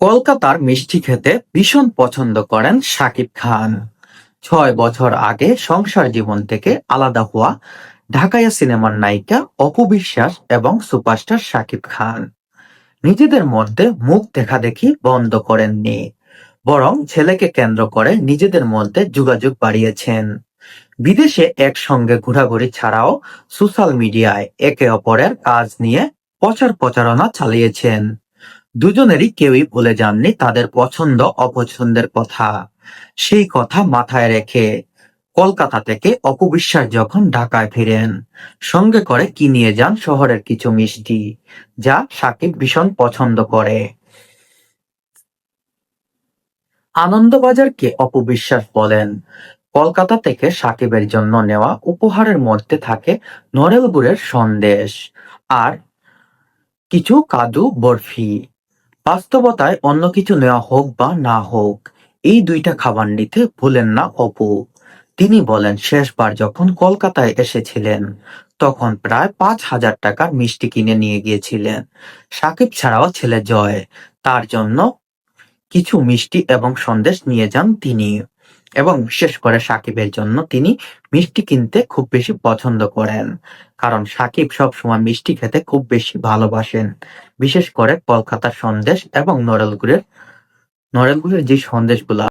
কলকাতার মিষ্টি খেতে ভীষণ পছন্দ করেন শাকিব খান। ৬ বছর আগে সংসার জীবন থেকে আলাদা হওয়া ঢাকাইয়া সিনেমার নায়িকা অপু বিশ্বাস এবং সুপারস্টার শাকিব খান নিজেদের মধ্যে মুখ দেখাদেখি বন্ধ করেননি, বরং ছেলেকে কেন্দ্র করে নিজেদের মধ্যে যোগাযোগ বাড়িয়েছেন। বিদেশে একসঙ্গে ঘোরাঘুরি ছাড়াও সোশ্যাল মিডিয়ায় একে অপরের কাজ নিয়ে প্রচারণা চালিয়েছেন। দুজনেরই কেউই ভুলে যাননি তাদের পছন্দ অপছন্দের কথা। সেই কথা মাথায় রেখে কলকাতা থেকে অপু বিশ্বাস যখন ঢাকায় ফিরেন, সঙ্গে করে কি নিয়ে যান শহরের কিছু মিষ্টি, যা সাকিব ভীষণ পছন্দ করে। আনন্দবাজারকে অপু বিশ্বাস বলেন, কলকাতা থেকে সাকিবের জন্য নেওয়া উপহারের মধ্যে থাকে নরেল গুড়ের সন্দেশ আর কিছু কাজু বরফি। বাস্তবতায় অন্য কিছু নেওয়া হোক বা না হোক, এই দুইটা খাবার নিতে ভুলেন না অপু। তিনি বলেন, শেষবার যখন কলকাতায় এসেছিলেন তখন প্রায় ৫,০০০ টাকার মিষ্টি কিনে নিয়ে গিয়েছিলেন। সাকিব ছাড়াও ছেলে জয়, তার জন্য কিছু মিষ্টি এবং সন্দেশ নিয়ে যান তিনি। এবং বিশেষ করে সাকিবের জন্য তিনি মিষ্টি কিনতে খুব বেশি পছন্দ করেন, কারণ সাকিব সবসময় মিষ্টি খেতে খুব বেশি ভালোবাসেন। বিশেষ করে কলকাতার সন্দেশ এবং নরেল গুড়ের যে সন্দেশগুলা